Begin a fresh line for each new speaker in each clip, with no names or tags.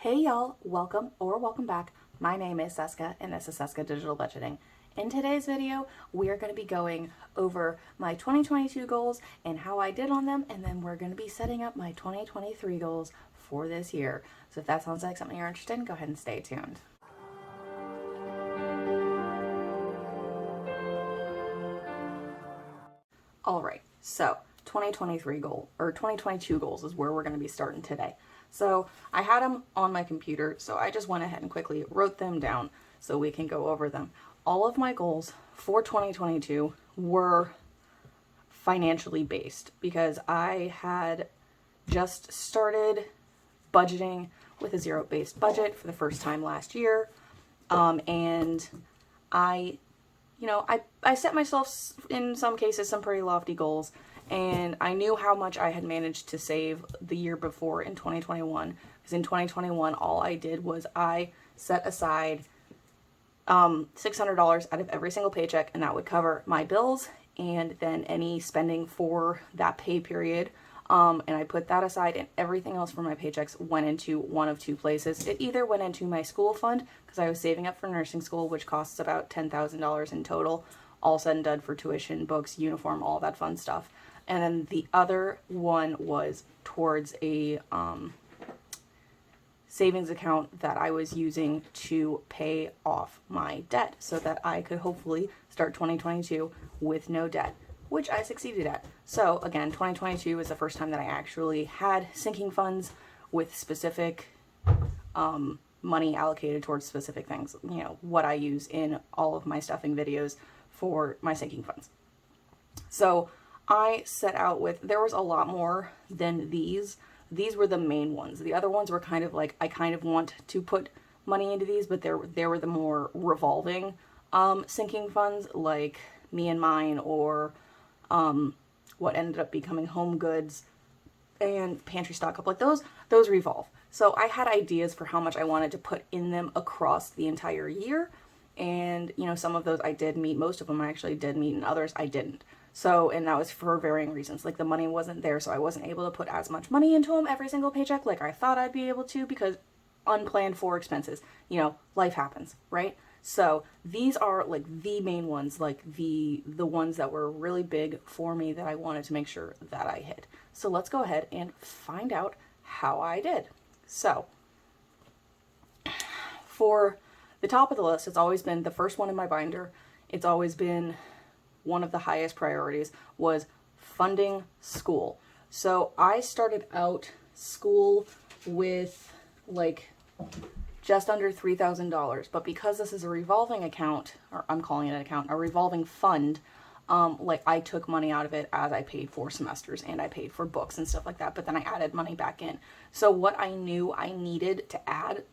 Hey y'all, welcome back. My name is Seska and this is Seska Digital Budgeting. In today's video, we are going to be going over my 2022 goals and how I did on them, and then we're going to be setting up my 2023 goals for this year. So if that sounds like something you're interested in, go ahead and stay tuned. Alright, so 2022 goals is where we're going to be starting today. So I had them on my computer, so I just went ahead and quickly wrote them down so we can go over them. All of my goals for 2022 were financially based because I had just started budgeting with a zero-based budget for the first time last year, and I set myself, in some cases, some pretty lofty goals, and I knew how much I had managed to save the year before in 2021, because in 2021, all I did was I set aside $600 out of every single paycheck, and that would cover my bills and then any spending for that pay period. And I put that aside, and everything else from my paychecks went into one of two places. It either went into my school fund, because I was saving up for nursing school, which costs about $10,000 in total, all said and done, for tuition, books, uniform, all that fun stuff. And then the other one was towards a savings account that I was using to pay off my debt so that I could hopefully start 2022 with no debt, which I succeeded at. So again, 2022 was the first time that I actually had sinking funds with specific money allocated towards specific things, what I use in all of my stuffing videos for my sinking funds. So I set out with, there was a lot more than these. These were the main ones. The other ones were kind of like, I kind of want to put money into these, but there were the more revolving sinking funds, like Me and Mine, or what ended up becoming Home Goods and Pantry Stock Up. Like those revolve. So I had ideas for how much I wanted to put in them across the entire year. And, some of those I did meet. Most of them I actually did meet, and others I didn't. So, and that was for varying reasons. Like the money wasn't there, so I wasn't able to put as much money into them every single paycheck like I thought I'd be able to, because unplanned for expenses. Life happens, right? So these are like the main ones, like the ones that were really big for me that I wanted to make sure that I hit. So let's go ahead and find out how I did. So for the top of the list, it's always been the first one in my binder. It's always been one of the highest priorities, was funding school. So I started out school with like just under $3,000, but because this is a revolving account, or I'm calling it an account, a revolving fund, like I took money out of it as I paid for semesters and I paid for books and stuff like that, but then I added money back in. So what I knew I needed to add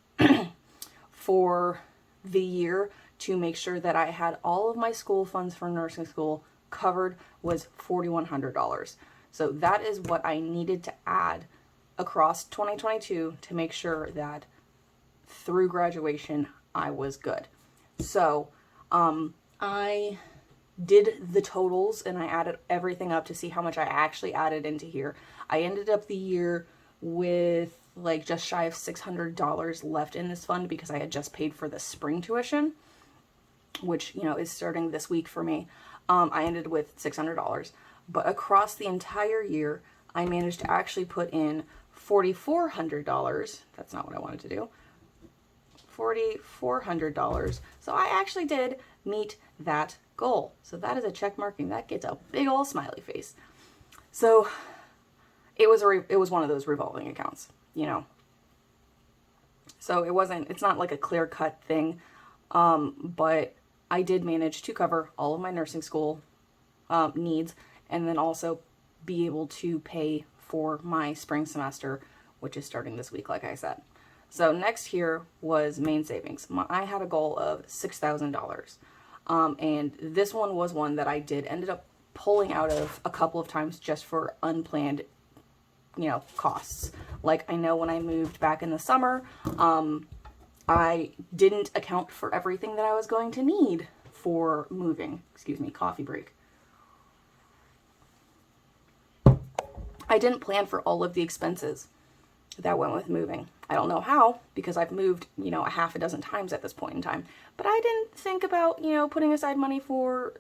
for the year to make sure that I had all of my school funds for nursing school covered was $4,100. So that is what I needed to add across 2022 to make sure that through graduation I was good. So I did the totals and I added everything up to see how much I actually added into here. I ended up the year with like just shy of $600 left in this fund because I had just paid for the spring tuition, which, is starting this week for me. I ended with $600, but across the entire year, I managed to actually put in $4,400. That's not what I wanted to do. $4,400. So I actually did meet that goal. So that is a check marking. That gets a big old smiley face. So it was one of those revolving accounts, So it's not like a clear-cut thing, but I did manage to cover all of my nursing school needs, and then also be able to pay for my spring semester, which is starting this week, like I said. So next here was main savings. I had a goal of $6,000, and this one was one that I ended up pulling out of a couple of times just for unplanned costs. Like I know when I moved back in the summer, I didn't account for everything that I was going to need for moving. Excuse me, coffee break. I didn't plan for all of the expenses that went with moving. I don't know how, because I've moved, you know, a half a dozen times at this point in time. But I didn't think about, you know, putting aside money for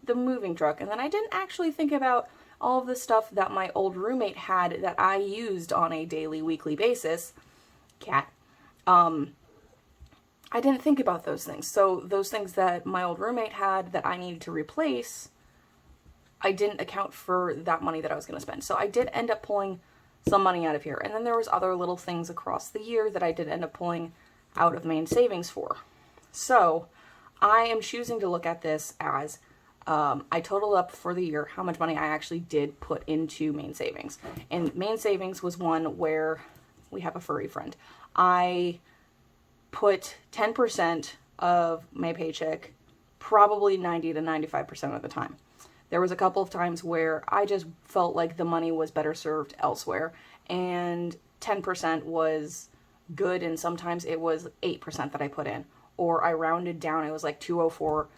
the moving truck. And then I didn't actually think about all of the stuff that my old roommate had that I used on a daily, weekly basis. Cat. I didn't think about those things. So those things that my old roommate had that I needed to replace, I didn't account for that money that I was going to spend. So I did end up pulling some money out of here. And then there was other little things across the year that I did end up pulling out of main savings for. So I am choosing to look at this as I totaled up for the year how much money I actually did put into main savings. And main savings was one where we have a furry friend. I put 10% of my paycheck, probably 90 to 95% of the time. There was a couple of times where I just felt like the money was better served elsewhere, and 10% was good, and sometimes it was 8% that I put in. Or I rounded down, it was like 204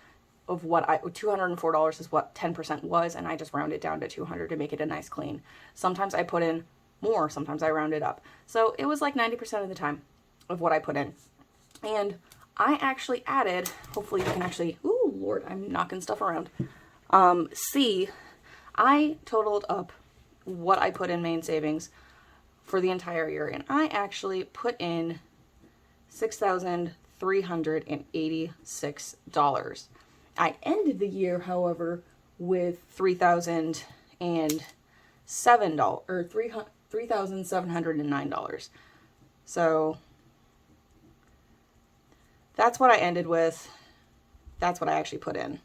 of what $204 is what 10% was, and I just rounded down to 200 to make it a nice clean. Sometimes I put in more, sometimes I rounded up. So it was like 90% of the time of what I put in. And I actually added, hopefully you can actually, ooh, Lord, I'm knocking stuff around. See, I totaled up what I put in main savings for the entire year, and I actually put in $6,386. I ended the year, however, with $3,709. So that's what I ended with. That's what I actually put in.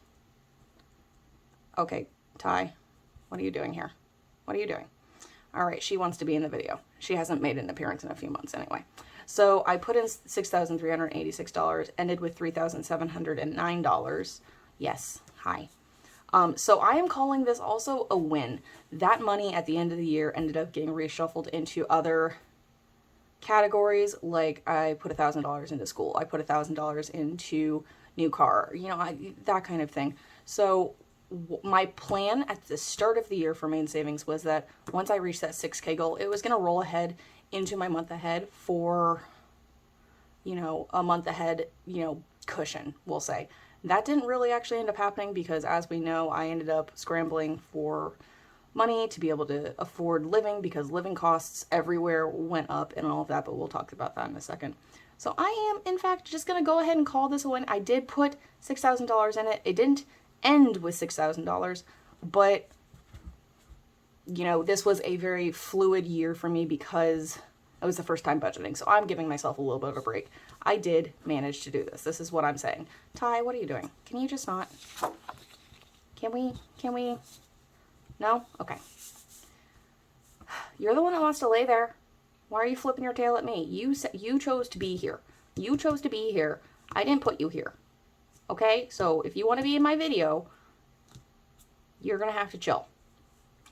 Okay, Ty, what are you doing here? What are you doing? All right, she wants to be in the video. She hasn't made an appearance in a few months anyway. So I put in $6,386, ended with $3,709. Yes, hi. So I am calling this also a win. That money at the end of the year ended up getting reshuffled into other categories. Like I put $1,000 into school. I put $1,000 into new car, you know, that kind of thing. So my plan at the start of the year for main savings was that once I reached that 6K goal, it was going to roll ahead into my month ahead for, you know, a month ahead, you know, cushion, we'll say. That didn't really actually end up happening because, as we know, I ended up scrambling for money to be able to afford living because living costs everywhere went up and all of that, but we'll talk about that in a second. So I am, in fact, just going to go ahead and call this a win. I did put $6,000 in it. It didn't end with $6,000, but, you know, this was a very fluid year for me because it was the first time budgeting, so I'm giving myself a little bit of a break. I did manage to do this. This is what I'm saying. Ty, what are you doing? Can you just not? Can we? No? Okay. You're the one that wants to lay there. Why are you flipping your tail at me? You chose to be here. You chose to be here. I didn't put you here. Okay? So if you want to be in my video, you're going to have to chill.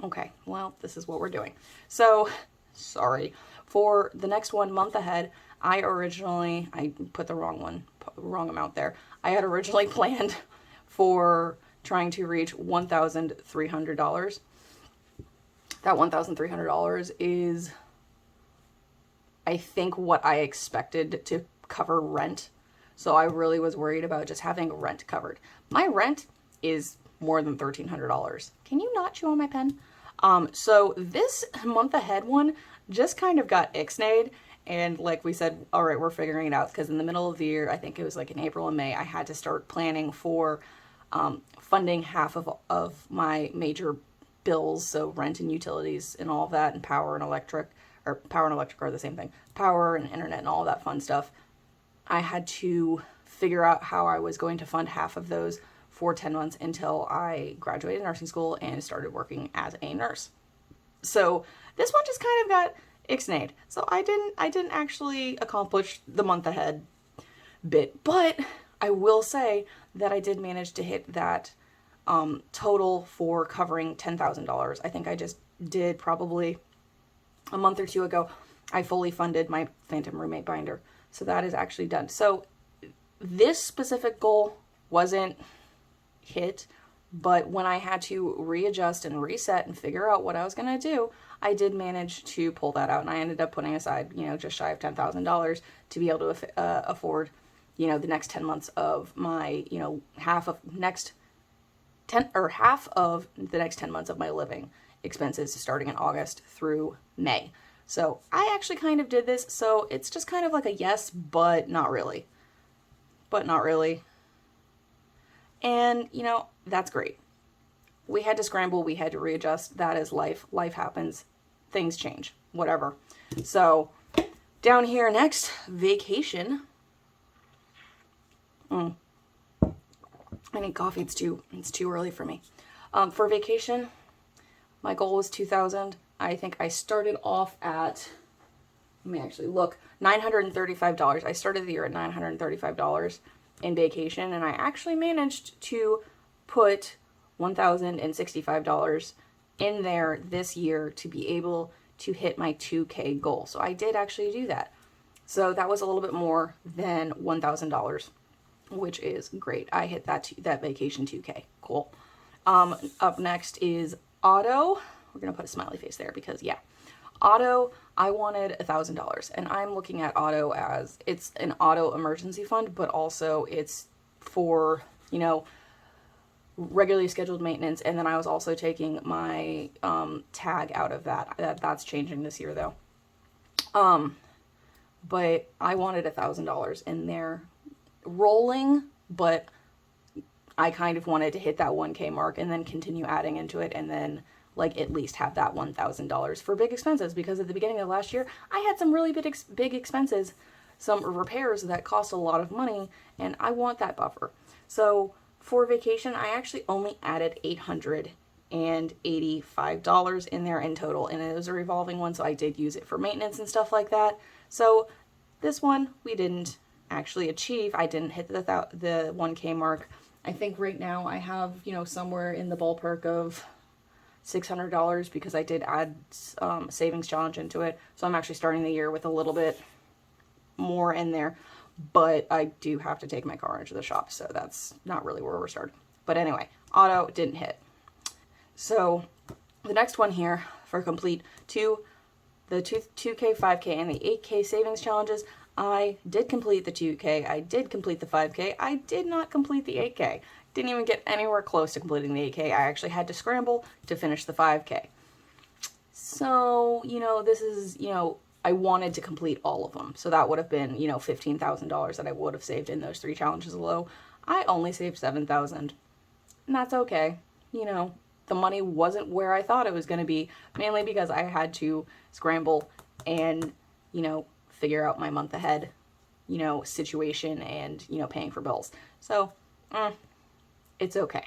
Okay. Well, this is what we're doing. So, sorry. For the next 1 month ahead, I put the wrong amount there. I had originally planned for trying to reach $1,300. That $1,300 is, I think, what I expected to cover rent. So I really was worried about just having rent covered. My rent is more than $1,300. Can you not chew on my pen? So this month ahead one just kind of got ixnayed. And like we said, all right, we're figuring it out, because in the middle of the year, I think it was like in April and May, I had to start planning for funding half of my major bills, so rent and utilities and all of that, and power and electric are the same thing. Power and internet and all that fun stuff. I had to figure out how I was going to fund half of those for 10 months until I graduated nursing school and started working as a nurse. So this one just kind of got ixnayed. So I didn't actually accomplish the month ahead bit, but I will say that I did manage to hit that total for covering $10,000. I think I just did probably a month or two ago. I fully funded my Phantom Roommate binder. So that is actually done. So this specific goal wasn't hit, but when I had to readjust and reset and figure out what I was going to do, I did manage to pull that out, and I ended up putting aside, just shy of $10,000 to be able to afford, the next 10 months of my, half of the next 10 months of my living expenses starting in August through May. So I actually kind of did this. So it's just kind of like a yes, but not really. But not really. And, that's great. We had to scramble. We had to readjust. That is life. Life happens. Things change. Whatever. So down here next, vacation. I need coffee. It's too early for me. For vacation, my goal was $2,000. I think I started off at, let me actually look, $935. I started the year at $935 in vacation, and I actually managed to put $1,065 in there this year to be able to hit my 2K goal. So I did actually do that. So that was a little bit more than $1,000, which is great. I hit that vacation 2K. Cool. Up next is auto. We're going to put a smiley face there because, yeah. Auto, I wanted $1,000, and I'm looking at auto as it's an auto emergency fund, but also it's for, regularly scheduled maintenance. And then I was also taking my tag out of that. That's changing this year though. But I wanted $1,000 in there rolling, but I kind of wanted to hit that 1K mark and then continue adding into it, and then at least have that $1,000 for big expenses, because at the beginning of last year, I had some really big expenses, some repairs that cost a lot of money, and I want that buffer. So for vacation, I actually only added $885 in there in total, and it was a revolving one, so I did use it for maintenance and stuff like that. So this one, we didn't actually achieve. I didn't hit the 1K mark. I think right now I have, somewhere in the ballpark of $600 because I did add savings challenge into it. So I'm actually starting the year with a little bit more in there, but I do have to take my car into the shop, so that's not really where we're starting. But anyway, auto didn't hit. So the next one here for complete the 2K, 5K, and the 8K savings challenges, I did complete the 2K, I did complete the 5K, I did not complete the 8K. Didn't even get anywhere close to completing the 8K. I actually had to scramble to finish the 5K. So, this is, I wanted to complete all of them. So that would have been, $15,000 that I would have saved in those 3 challenges alone. I only saved $7,000. And that's okay. The money wasn't where I thought it was going to be, mainly because I had to scramble and, figure out my month ahead, situation and, paying for bills. So, it's okay.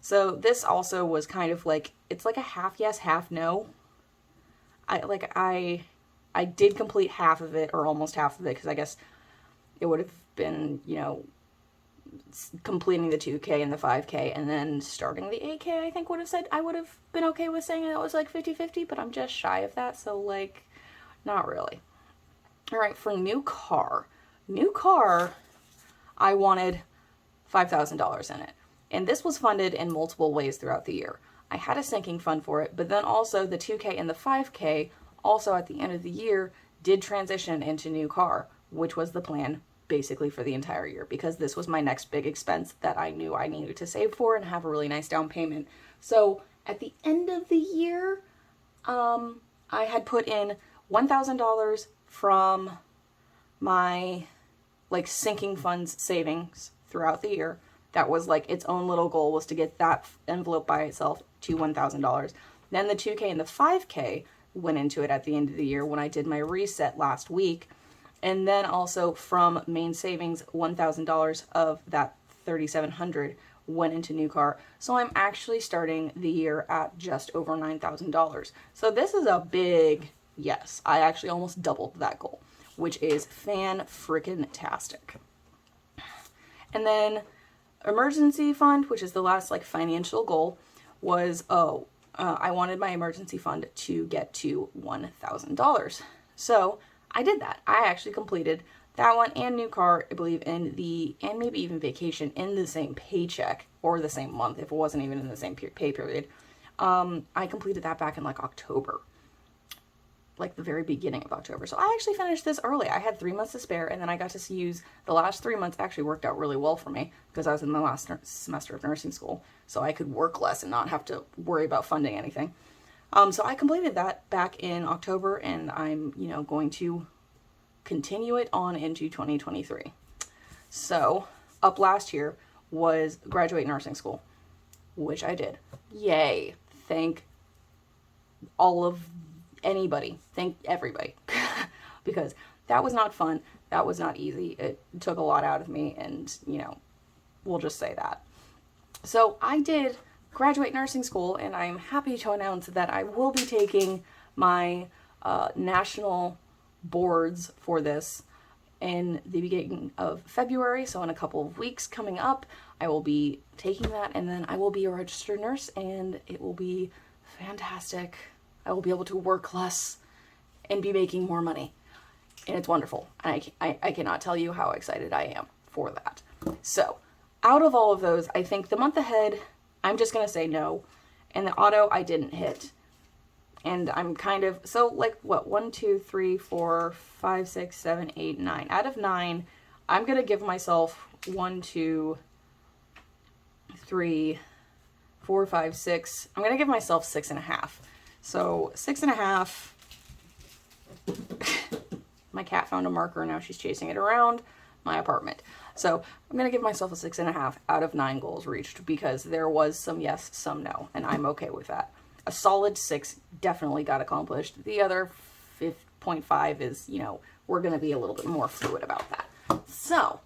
So this also was kind of it's like a half yes, half no. I did complete half of it, or almost half of it, because I guess it would have been, completing the 2K and the 5K and then starting the 8K, I think I would have been okay with saying that was 50-50, but I'm just shy of that, so not really. All right, for new car, I wanted $5,000 in it. And this was funded in multiple ways throughout the year. I had a sinking fund for it, but then also the 2K and the 5K, also at the end of the year, did transition into new car, which was the plan basically for the entire year, because this was my next big expense that I knew I needed to save for and have a really nice down payment. So at the end of the year, I had put in $1,000 from my sinking funds savings throughout the year. That was its own little goal, was to get that envelope by itself to $1,000. Then the 2K and the 5K went into it at the end of the year when I did my reset last week. And then also from main savings, $1,000 of that $3,700 went into new car. So I'm actually starting the year at just over $9,000. So this is a big yes. I actually almost doubled that goal, which is fan-frickin-tastic. And then emergency fund, which is the last financial goal, was I wanted my emergency fund to get to $1,000. So I did that. I actually completed that one and new car, I believe, and maybe even vacation in the same paycheck, or the same month if it wasn't even in the same pay period. I completed that back in October. like the very beginning of October. So I actually finished this early. I had 3 months to spare, and then I got to use the last 3 months. Actually worked out really well for me because I was in the last semester of nursing school, so I could work less and not have to worry about funding anything. So I completed that back in October, and I'm, going to continue it on into 2023. So up last year was graduate nursing school, which I did. Yay. Thank thank everybody, because that was not fun. That was not easy. It took a lot out of me, and, we'll just say that. So I did graduate nursing school, and I'm happy to announce that I will be taking my national boards for this in the beginning of February. So in a couple of weeks coming up, I will be taking that, and then I will be a registered nurse, and it will be fantastic. I will be able to work less and be making more money, and it's wonderful. And I cannot tell you how excited I am for that. So out of all of those, I think the month ahead, I'm just going to say no. And the auto, I didn't hit. And I'm kind of, so like what, 1, 2, 3, 4, 5, 6, 7, 8, 9. Out of 9, I'm going to give myself 1, 2, 3, 4, 5, 6. I'm going to give myself 6.5. So 6.5. My cat found a marker, and now she's chasing it around my apartment. So I'm going to give myself a 6.5 out of 9 goals reached, because there was some yes, some no, and I'm okay with that. A solid 6 definitely got accomplished. The other 5.5 is, we're going to be a little bit more fluid about that. So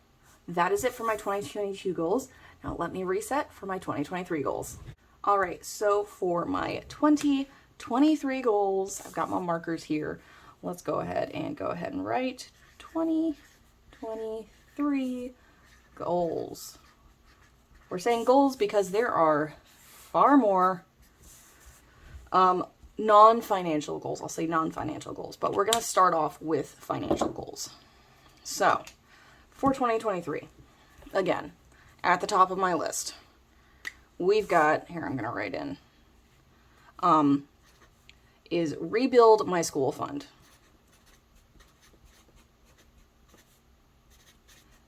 that is it for my 2022 goals. Now let me reset for my 2023 goals. All right, so for my 2023 goals, I've got my markers here. Let's go ahead and write 2023 goals. We're saying goals because there are far more non-financial goals. I'll say non-financial goals, but we're going to start off with financial goals. So for 2023, again, at the top of my list, we've got, here I'm going to write in, is rebuild my school fund.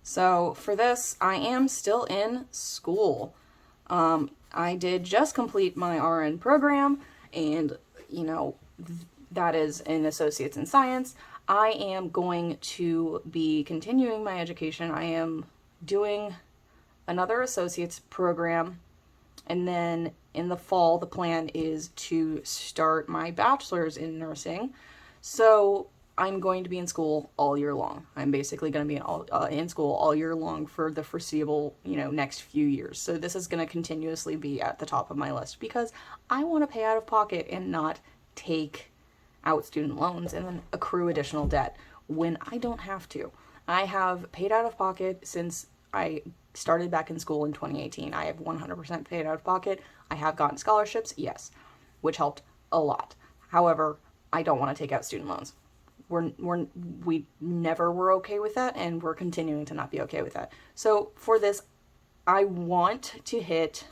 So for this, I am still in school. I did just complete my RN program, and, that is an associate's in science. I am going to be continuing my education. I am doing another associate's program, and then in the fall, the plan is to start my bachelor's in nursing. So I'm going to be in school all year long. I'm basically going to be in school all year long for the foreseeable, next few years. So this is going to continuously be at the top of my list, because I want to pay out of pocket and not take out student loans and then accrue additional debt when I don't have to. I have paid out of pocket since I started back in school in 2018. I have 100% paid out of pocket. I have gotten scholarships, yes, which helped a lot. However, I don't want to take out student loans. We never were okay with that, and we're continuing to not be okay with that. So for this, I want to hit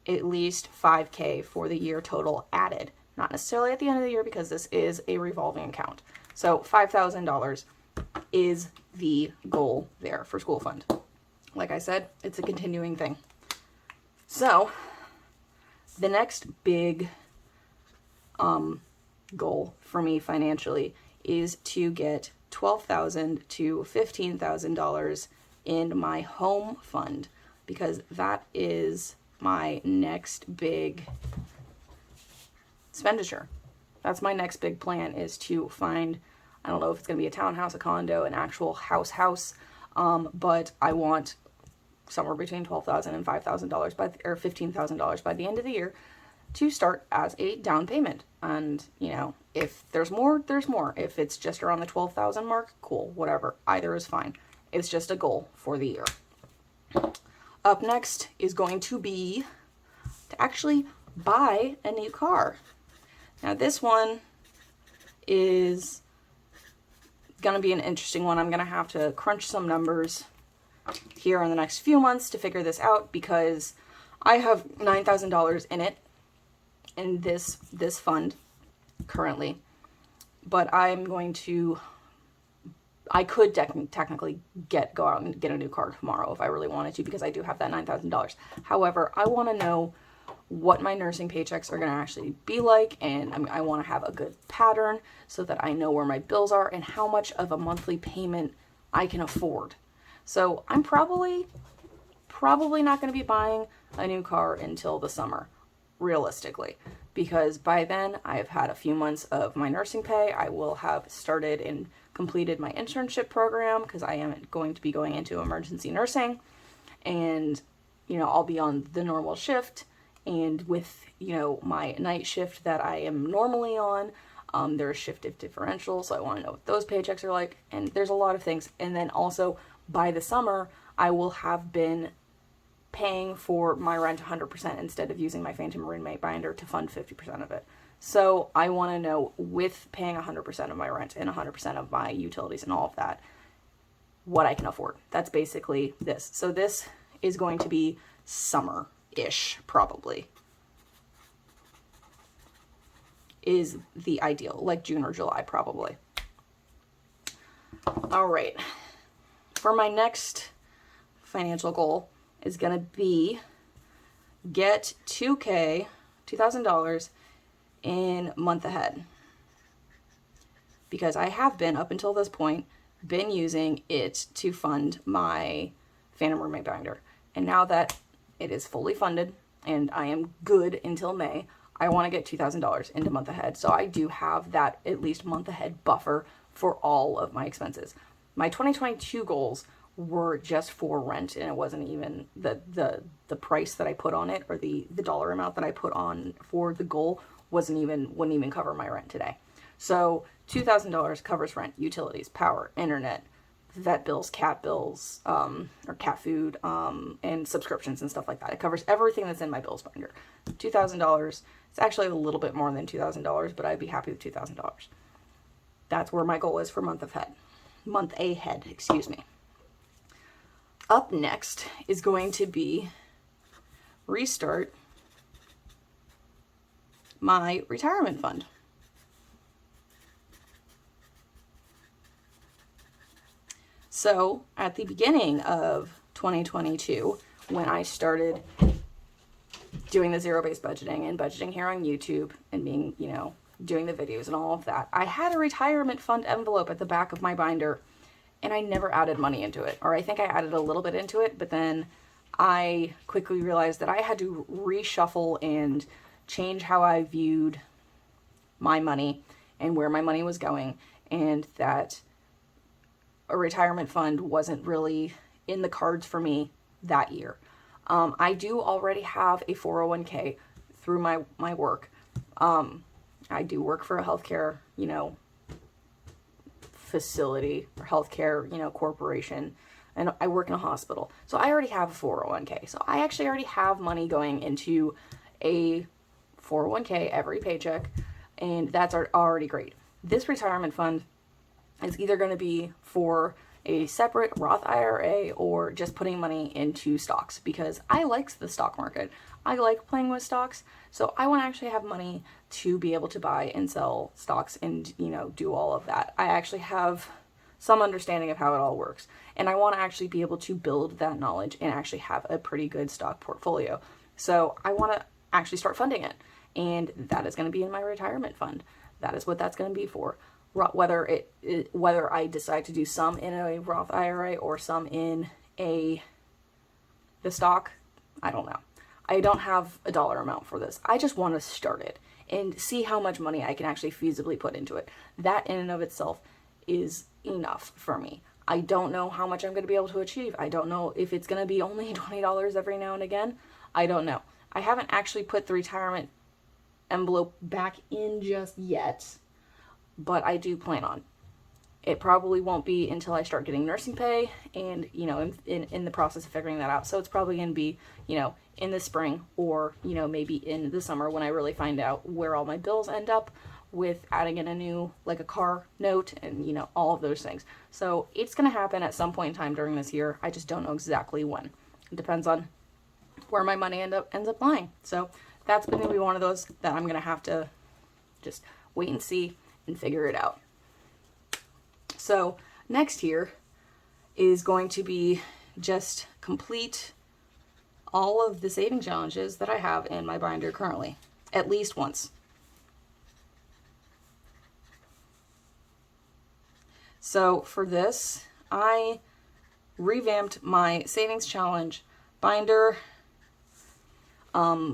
at least $5,000 for the year total added. Not necessarily at the end of the year, because this is a revolving account. So $5,000 is the goal there for school fund. Like I said, it's a continuing thing. So the next big goal for me financially is to get $12,000 to $15,000 in my home fund, because that is my next big expenditure. That's my next big plan, is to find, I don't know if it's going to be a townhouse, a condo, an actual house, but I want somewhere between $12,000 and $5,000 or $15,000 by the end of the year to start as a down payment. And, if there's more, there's more. If it's just around the 12,000 mark, cool, whatever. Either is fine. It's just a goal for the year. Up next is going to be to actually buy a new car. Now this one is going to be an interesting one. I'm going to have to crunch some numbers here in the next few months to figure this out, because I have $9,000 in it, in this fund currently. but I'm going to, I could technically go out and get a new car tomorrow if I really wanted to, because I do have that $9,000. However, I want to know what my nursing paychecks are going to actually be like, and I want to have a good pattern so that I know where my bills are and how much of a monthly payment I can afford. So I'm probably not going to be buying a new car until the summer, realistically, because by then I have had a few months of my nursing pay. I will have started and completed my internship program, because I am going to be going into emergency nursing, and I'll be on the normal shift, and with my night shift that I am normally on, there's shift differential, so I want to know what those paychecks are like, and there's a lot of things. And then also by the summer I will have been paying for my rent 100% instead of using my Phantom roommate binder to fund 50% of it. So I want to know, with paying 100% of my rent and 100% of my utilities and all of that, what I can afford. That's basically this. So this is going to be summer-ish, probably, is the ideal, like June or July, probably. All right. For my next financial goal is going to be get $2,000 in month ahead, because I have been, up until this point, been using it to fund my Phantom roommate binder, and now that it is fully funded and I am good until May, I want to get $2,000 into month ahead, so I do have that at least month ahead buffer for all of my expenses. My 2022 goals were just for rent, and it wasn't even the price that I put on it, or the dollar amount that I put on for the goal wouldn't even cover my rent today. So $2,000 covers rent, utilities, power, internet, vet bills, cat bills, or cat food, and subscriptions and stuff like that. It covers everything that's in my bills binder. $2,000. It's actually a little bit more than $2,000, but I'd be happy with $2,000. That's where my goal is for month ahead, excuse me. Up next is going to be restart my retirement fund. So at the beginning of 2022, when I started doing the zero-based budgeting and budgeting here on YouTube and being, doing the videos and all of that, I had a retirement fund envelope at the back of my binder, and I never added money into it. Or I think I added a little bit into it, but then I quickly realized that I had to reshuffle and change how I viewed my money and where my money was going, and that a retirement fund wasn't really in the cards for me that year. I do already have a 401k through my work. I do work for a healthcare, facility, or healthcare, corporation, and I work in a hospital. So I already have a 401k. So I actually already have money going into a 401k every paycheck, and that's already great. This retirement fund is either going to be for a separate Roth IRA or just putting money into stocks, because I like the stock market. I like playing with stocks, so I want to actually have money to be able to buy and sell stocks and, do all of that. I actually have some understanding of how it all works, and I want to actually be able to build that knowledge and actually have a pretty good stock portfolio. So I want to actually start funding it, and that is going to be in my retirement fund. That is what that's going to be for. Whether I decide to do some in a Roth IRA or some in the stock, I don't know. I don't have a dollar amount for this. I just want to start it and see how much money I can actually feasibly put into it. That in and of itself is enough for me. I don't know how much I'm going to be able to achieve. I don't know if it's going to be only $20 every now and again. I don't know. I haven't actually put the retirement envelope back in just yet, but I do plan on. It probably won't be until I start getting nursing pay and, in the process of figuring that out. So it's probably going to be, in the spring, or, maybe in the summer, when I really find out where all my bills end up with adding in a new, like a car note and, all of those things. So it's going to happen at some point in time during this year. I just don't know exactly when. It depends on where my money ends up lying. So that's going to be one of those that I'm going to have to just wait and see and figure it out. So next year is going to be just complete all of the saving challenges that I have in my binder currently, at least once. So for this, I revamped my savings challenge binder, a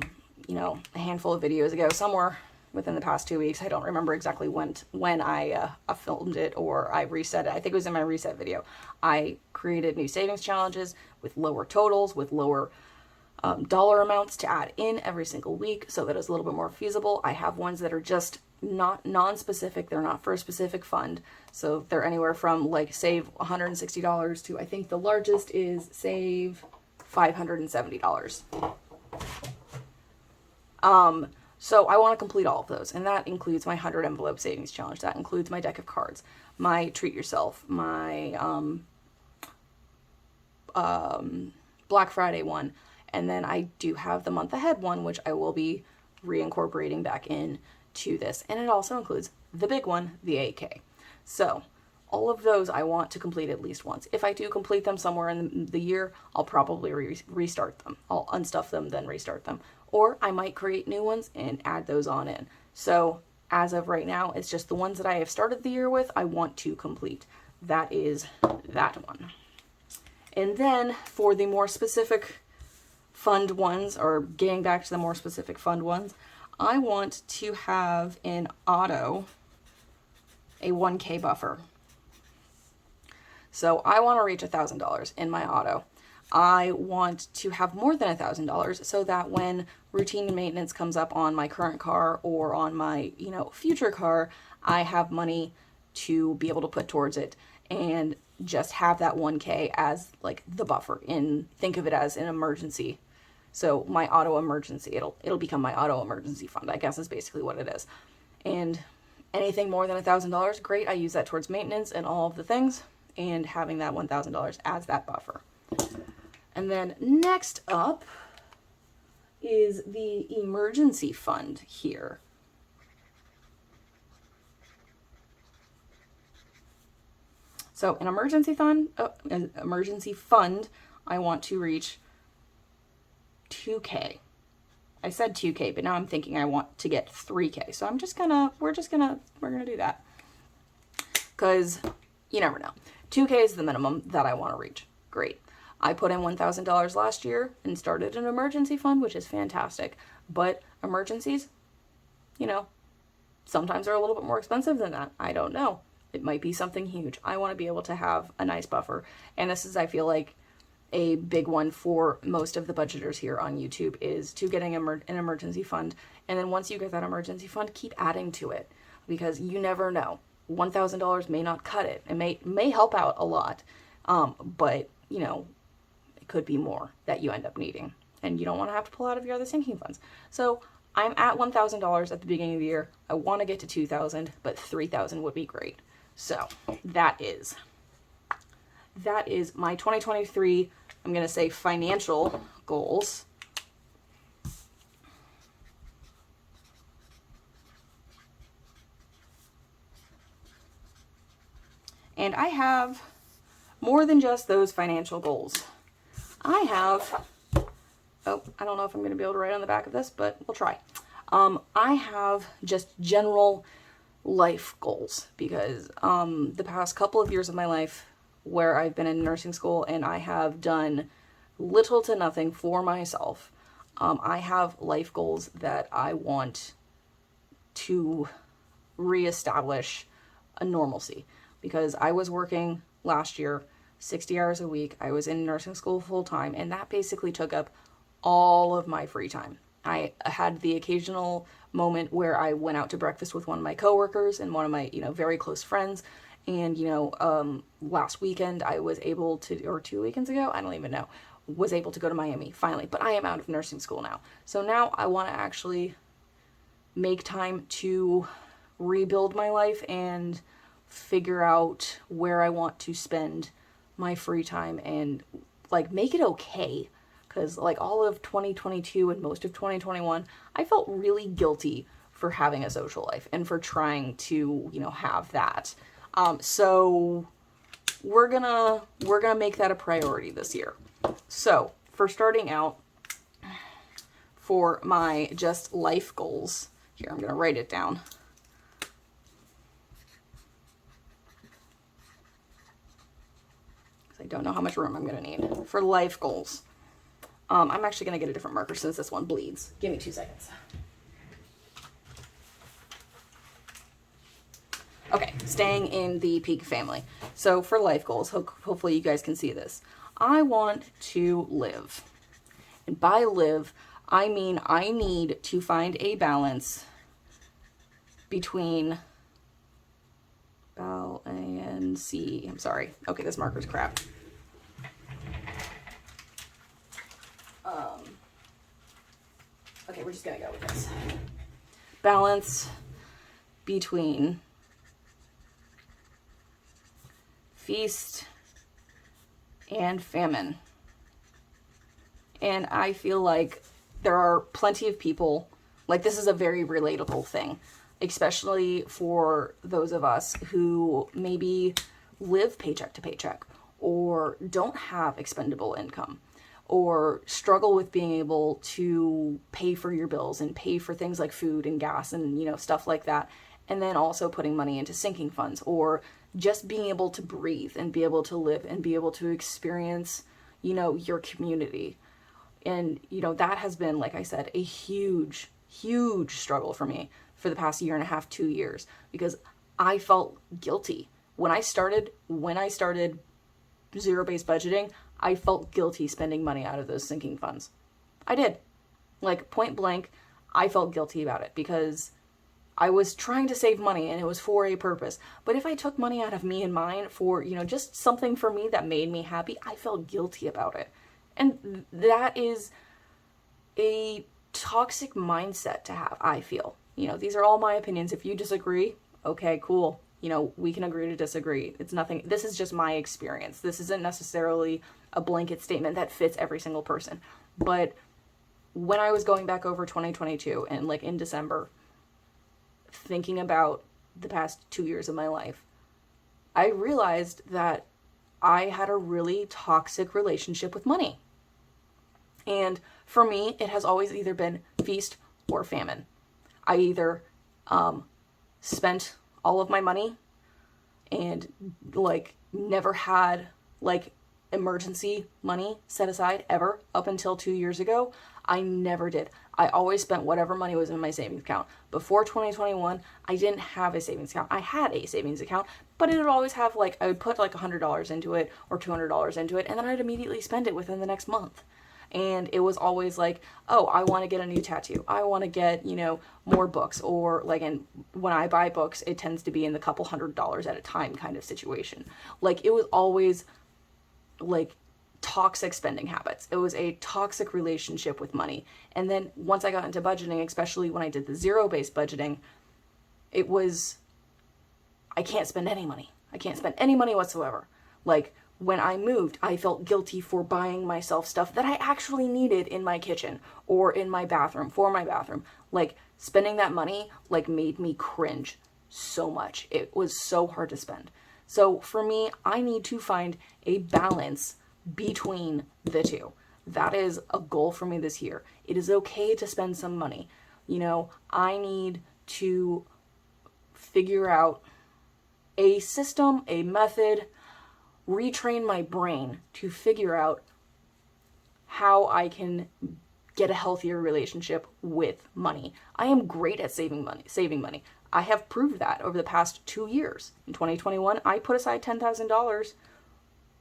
handful of videos ago, somewhere within the past 2 weeks. I don't remember exactly when I filmed it or I reset it. I think it was in my reset video. I created new savings challenges with lower totals, with lower dollar amounts to add in every single week so that it's a little bit more feasible. I have ones that are just not non-specific. They're not for a specific fund. So they're anywhere from like save $160 to I think the largest is save $570. So I want to complete all of those, and that includes my 100 envelope savings challenge. That includes my deck of cards, my treat yourself, my Black Friday one, and then I do have the month ahead one, which I will be reincorporating back in to this, and it also includes the big one, the AK. So all of those I want to complete at least once. If I do complete them somewhere in the year, I'll probably restart them. I'll unstuff them, then restart them. Or I might create new ones and add those on in. So as of right now, it's just the ones that I have started the year with, I want to complete. That is that one. And then for the more specific fund ones, or getting back to the more specific fund ones, I want to have in auto a 1K buffer. So I want to reach $1,000 in my auto. I want to have more than $1,000 so that when routine maintenance comes up on my current car or on my, future car, I have money to be able to put towards it and just have that 1K as like the buffer. Think of it as an emergency. So my auto emergency, it'll become my auto emergency fund, I guess is basically what it is. And anything more than $1,000, great. I use that towards maintenance and all of the things, and having that $1,000 as that buffer. And then next up is the emergency fund here. So an emergency fund, I want to reach 2K. I said 2K, but now I'm thinking I want to get 3K. So we're gonna do that. Because you never know. 2K is the minimum that I want to reach. Great. I put in $1,000 last year and started an emergency fund, which is fantastic. But emergencies, sometimes are a little bit more expensive than that. I don't know. It might be something huge. I want to be able to have a nice buffer. And this is, I feel like, a big one for most of the budgeters here on YouTube is to getting an emergency fund. And then once you get that emergency fund, keep adding to it, because you never know. $1,000 may not cut it. It may help out a lot. But, it could be more that you end up needing, and you don't want to have to pull out of your other sinking funds. So I'm at $1,000 at the beginning of the year. I want to get to $2,000, but $3,000 would be great. So that is my 2023, I'm going to say, financial goals. And I have more than just those financial goals. I have, I don't know if I'm going to be able to write on the back of this, but we'll try. I have just general life goals, because the past couple of years of my life where I've been in nursing school and I have done little to nothing for myself, I have life goals that I want to reestablish a normalcy, because I was working last year 60 hours a week. I was in nursing school full time, and that basically took up all of my free time. I had the occasional moment where I went out to breakfast with one of my coworkers and one of my, very close friends. And, last weekend I was able to, or 2 weekends ago, I don't even know, was able to go to Miami finally. But I am out of nursing school now. So now I want to actually make time to rebuild my life and figure out where I want to spend my free time and make it okay. Because all of 2022 and most of 2021, I felt really guilty for having a social life and for trying to, have that. So we're gonna make that a priority this year. So for starting out, for my just life goals, here, I'm gonna write it down. I don't know how much room I'm going to need for life goals. I'm actually going to get a different marker since this one bleeds. Give me 2 seconds. Okay, staying in the peak family. So for life goals, hopefully you guys can see this. I want to live. And by live, I mean I need to find a balance between L, A, N, C. I'm sorry. Okay, this marker's crap. Okay, we're just gonna go with this. Balance between feast and famine. And I feel like there are plenty of people, like this is a very relatable thing, especially for those of us who maybe live paycheck to paycheck or don't have expendable income or struggle with being able to pay for your bills and pay for things like food and gas and, stuff like that. And then also putting money into sinking funds or just being able to breathe and be able to live and be able to experience, your community. And, that has been, like I said, a huge, huge struggle for me for the past 1.5 to 2 years, because I felt guilty. When I started zero-based budgeting, I felt guilty spending money out of those sinking funds. I did. Like, point blank, I felt guilty about it because I was trying to save money and it was for a purpose. But if I took money out of me and mine for, just something for me that made me happy, I felt guilty about it. And that is a toxic mindset to have, I feel. These are all my opinions. If you disagree, okay, cool. We can agree to disagree. It's nothing. This is just my experience. This isn't necessarily a blanket statement that fits every single person. But when I was going back over 2022 and like in December, thinking about the past 2 years of my life, I realized that I had a really toxic relationship with money. And for me, it has always either been feast or famine. I either spent all of my money and like never had like emergency money set aside ever up until 2 years ago. I never did. I always spent whatever money was in my savings account. Before 2021, I didn't have a savings account. I had a savings account, but it would always have like, I would put like $100 into it or $200 into it, and then I'd immediately spend it within the next month. And it was always like, oh, I want to get a new tattoo. I want to get, more books, or like, and when I buy books, it tends to be in the couple $100s at a time kind of situation. Like, it was always like toxic spending habits. It was a toxic relationship with money. And then once I got into budgeting, especially when I did the zero-based budgeting, it was, I can't spend any money. I can't spend any money whatsoever. Like, when I moved, I felt guilty for buying myself stuff that I actually needed in my kitchen or in my bathroom, for my bathroom. Like, spending that money, like, made me cringe so much. It was so hard to spend. So for me, I need to find a balance between the two. That is a goal for me this year. It is okay to spend some money. I need to figure out a system, a method, retrain my brain to figure out how I can get a healthier relationship with money. I am great at saving money. I have proved that over the past 2 years. In 2021, I put aside $10,000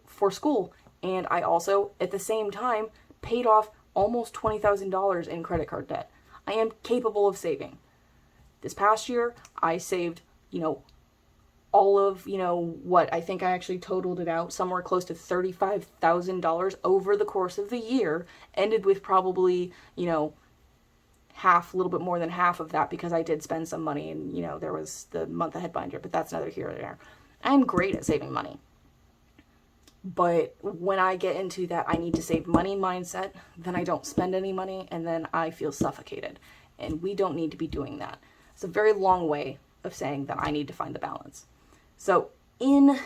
for school, and I also, at the same time, paid off almost $20,000 in credit card debt. I am capable of saving. This past year, I saved, all of, what I think I actually totaled it out, somewhere close to $35,000 over the course of the year, ended with probably, half, a little bit more than half of that, because I did spend some money and, there was the month ahead binder, but that's neither here nor there. I'm great at saving money. But when I get into that I need to save money mindset, then I don't spend any money, and then I feel suffocated. And we don't need to be doing that. It's a very long way of saying that I need to find the balance. So in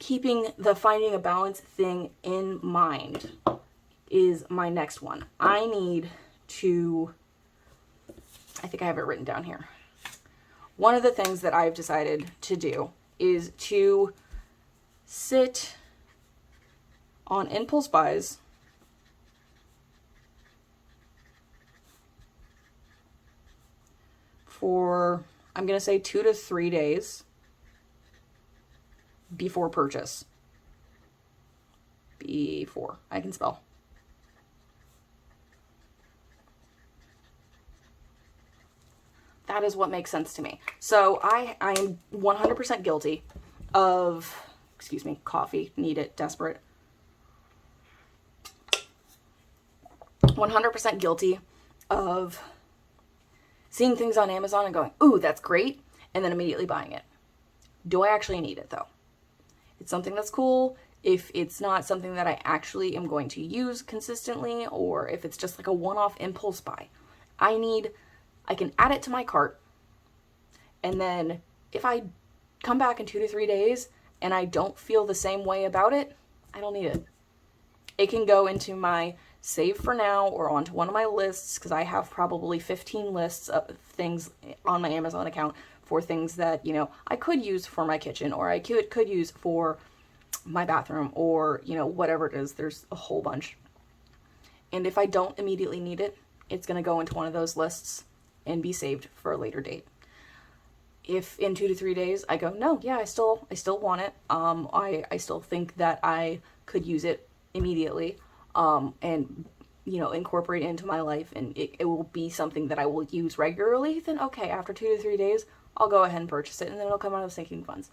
keeping the finding a balance thing in mind is my next one. I need to, I think I have it written down here. One of the things that I've decided to do is to sit on impulse buys for, I'm going to say 2 to 3 days before purchase. Before I can spell. That is what makes sense to me. So I am 100% guilty of, excuse me, coffee, need it, desperate. 100% guilty of seeing things on Amazon and going, ooh, that's great, and then immediately buying it. Do I actually need it though? It's something that's cool. If it's not something that I actually am going to use consistently, or if it's just like a one-off impulse buy, I can add it to my cart, and then if I come back in 2 to 3 days and I don't feel the same way about it, I don't need it. It can go into my save for now or onto one of my lists, because I have probably 15 lists of things on my Amazon account for things that, you know, I could use for my kitchen, or I could use for my bathroom, or, you know, whatever it is. There's a whole bunch. And if I don't immediately need it, it's going to go into one of those lists and be saved for a later date. If in 2 to 3 days I go, no, yeah, I still want it. I still think that I could use it immediately, and, you know, incorporate it into my life, and it will be something that I will use regularly, then okay, after 2 to 3 days, I'll go ahead and purchase it, and then it'll come out of sinking funds.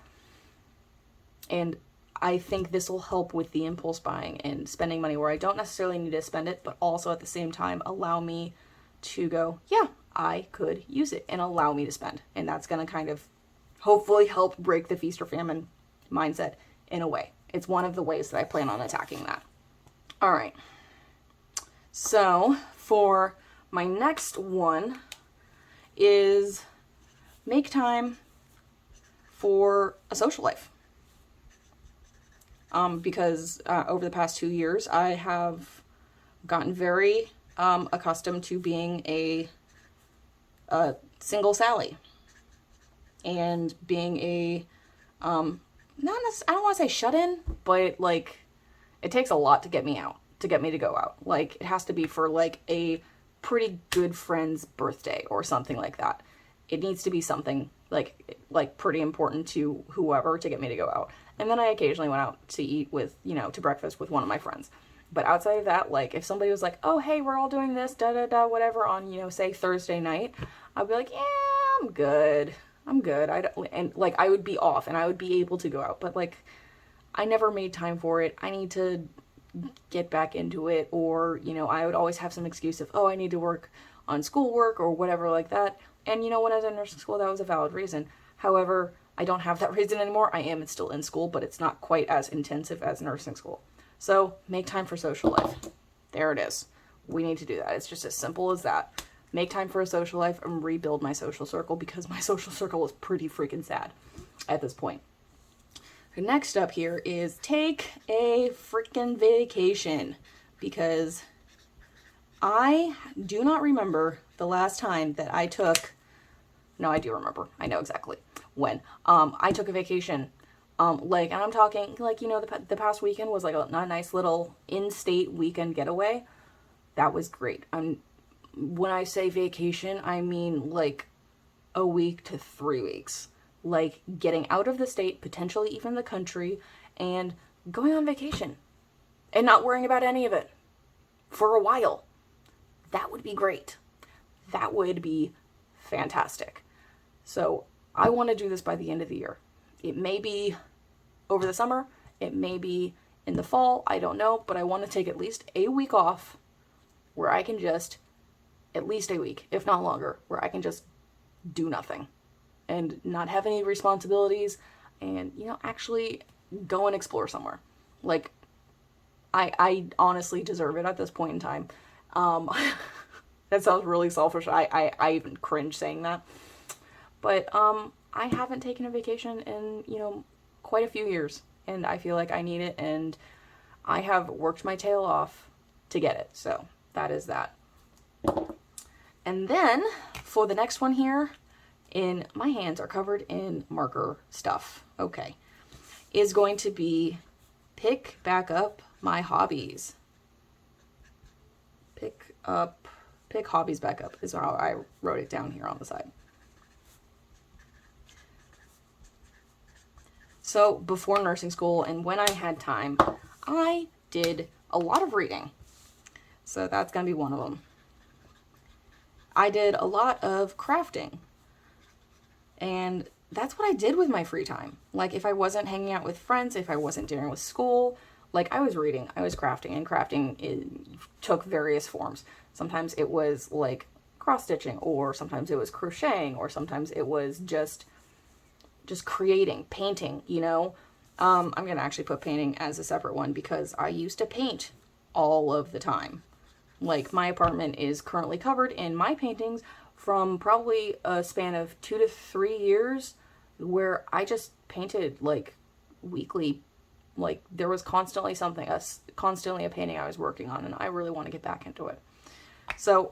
And I think this will help with the impulse buying and spending money where I don't necessarily need to spend it, but also at the same time allow me to go, yeah, I could use it, and allow me to spend. And that's going to kind of hopefully help break the feast or famine mindset in a way. It's one of the ways that I plan on attacking that. All right. So for my next one is make time for a social life. Because over the past 2 years, I have gotten very accustomed to being a single Sally, and being a I don't want to say shut in, but like it takes a lot to get me out, to get me to go out. Like it has to be for like a pretty good friend's birthday or something like that. It needs to be something like pretty important to whoever to get me to go out. And then I occasionally went out to eat with, you know, to breakfast with one of my friends. But outside of that, like if somebody was like, oh, hey, we're all doing this, whatever on, you know, say Thursday night, I'd be like, yeah, I'm good. And like I would be off and I would be able to go out. But like I never made time for it. I need to get back into it. Or, you know, I would always have some excuse of, oh, I need to work on schoolwork or whatever like that. And, you know, when I was in nursing school, that was a valid reason. However, I don't have that reason anymore. I am still in school, but it's not quite as intensive as nursing school. So make time for social life. There it is. We need to do that. It's just as simple as that. Make time for a social life and rebuild my social circle, because my social circle is pretty freaking sad at this point. Next up here is take a freaking vacation, because I do not remember the last time that I took, no, I do remember. I know exactly when. I took a vacation. And I'm talking, like, you know, the past weekend was like a nice little in-state weekend getaway. That was great. When I say vacation, I mean like a week to 3 weeks. Like getting out of the state, potentially even the country, and going on vacation and not worrying about any of it for a while. That would be great. That would be fantastic. So I want to do this by the end of the year. It may be over the summer. It may be in the fall. I don't know. But I want to take at least a week off where I can just, at least a week, if not longer, where I can just do nothing and not have any responsibilities and, you know, actually go and explore somewhere. Like, I honestly deserve it at this point in time. That sounds really selfish. I even cringe saying that. But I haven't taken a vacation in, quite a few years. And I feel like I need it. And I have worked my tail off to get it. So that is that. And then for the next one here, my hands are covered in marker stuff. Okay. Is going to be pick back up my hobbies. Pick hobbies back up is how I wrote it down here on the side. So before nursing school and when I had time, I did a lot of reading. So that's going to be one of them. I did a lot of crafting. And that's what I did with my free time. Like if I wasn't hanging out with friends, if I wasn't dealing with school, like I was reading, I was crafting, and crafting took various forms. Sometimes it was like cross-stitching, or sometimes it was crocheting, or sometimes it was just creating, painting, I'm going to actually put painting as a separate one because I used to paint all of the time. Like my apartment is currently covered in my paintings from probably a span of 2 to 3 years where I just painted like weekly. Like there was constantly constantly a painting I was working on, and I really want to get back into it. So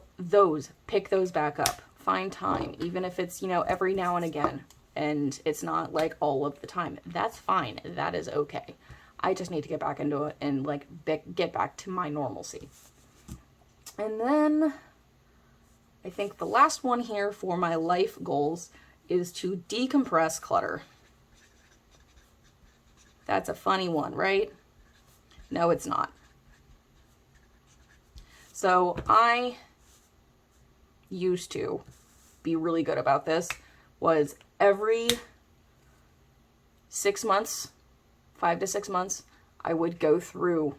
pick those back up. Find time, even if it's, every now and again, and it's not like all of the time. That's fine. That is okay. I just need to get back into it and like get back to my normalcy. And then I think the last one here for my life goals is to decompress clutter. That's a funny one, right? No, it's not. So I used to be really good about this, was every 6 months, 5 to 6 months, I would go through,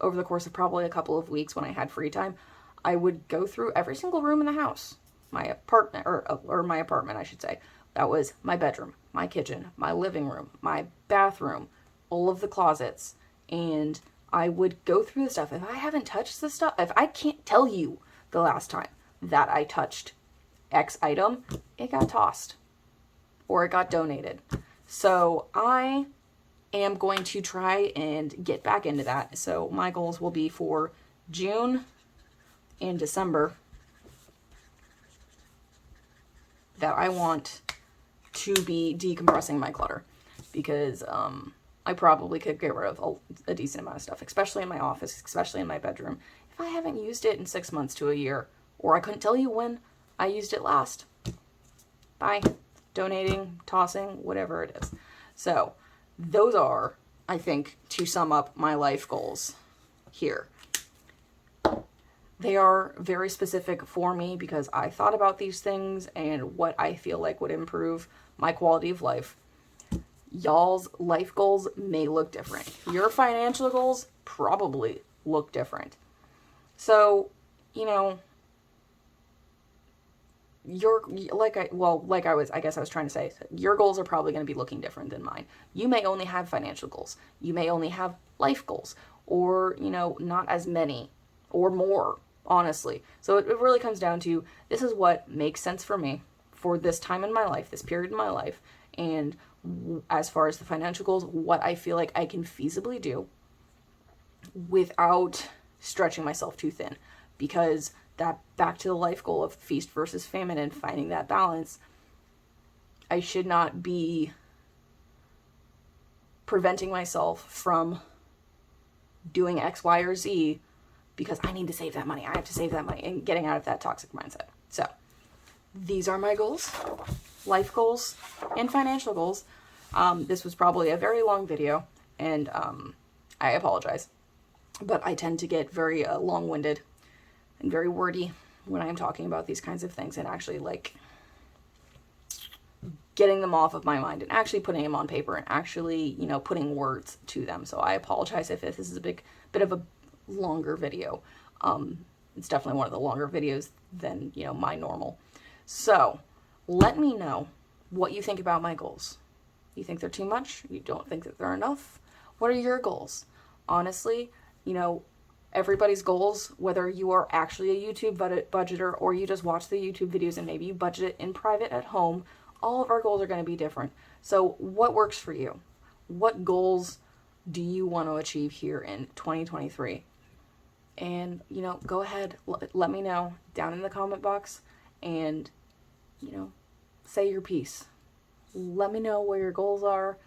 over the course of probably a couple of weeks when I had free time, I would go through every single room in the house, my apartment, or my apartment, I should say. That was my bedroom, my kitchen, my living room, my bathroom, all of the closets, and I would go through the stuff. If I haven't touched the stuff, if I can't tell you the last time that I touched X item, it got tossed or it got donated. So I am going to try and get back into that. So my goals will be for June and December that I want to be decompressing my clutter, because I probably could get rid of a decent amount of stuff, especially in my office, especially in my bedroom, if I haven't used it in 6 months to a year, or I couldn't tell you when I used it last by donating, tossing, whatever it is. So those are, I think, to sum up my life goals here. They are very specific for me because I thought about these things and what I feel like would improve my quality of life. Y'all's life goals may look different. Your financial goals probably look different. So, I guess I was trying to say, your goals are probably going to be looking different than mine. You may only have financial goals. You may only have life goals, or, not as many or more, honestly. So it really comes down to, this is what makes sense for me for this time in my life, this period in my life, and as far as the financial goals, what I feel like I can feasibly do without stretching myself too thin. Because that, back to the life goal of feast versus famine and finding that balance, I should not be preventing myself from doing X, Y, or Z because I need to save that money. I have to save that money, and getting out of that toxic mindset. So these are my goals, life goals, and financial goals. This was probably a very long video, and I apologize, but I tend to get very long-winded and very wordy when I'm talking about these kinds of things, and actually like getting them off of my mind and actually putting them on paper and actually, putting words to them. So I apologize if this is a bit of a longer video. It's definitely one of the longer videos than, my normal. So let me know what you think about my goals. You think they're too much? You don't think that they're enough? What are your goals? Honestly, everybody's goals, whether you are actually a YouTube budgeter or you just watch the YouTube videos and maybe you budget it in private at home, all of our goals are going to be different. So what works for you? What goals do you want to achieve here in 2023? And, go ahead, let me know down in the comment box and, say your piece. Let me know where your goals are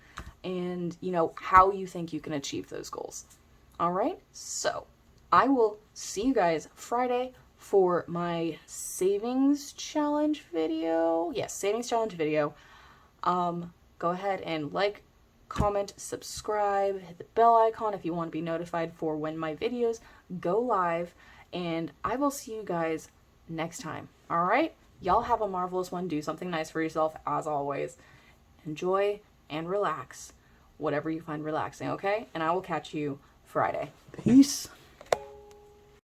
and, how you think you can achieve those goals. All right, so I will see you guys Friday for my savings challenge video. Yes, savings challenge video. Go ahead and like, comment, subscribe, hit the bell icon if you want to be notified for when my videos go live, and I will see you guys next time. All right, y'all have a marvelous one. Do something nice for yourself as always. Enjoy and relax, whatever you find relaxing, okay? And I will catch you Friday. Peace.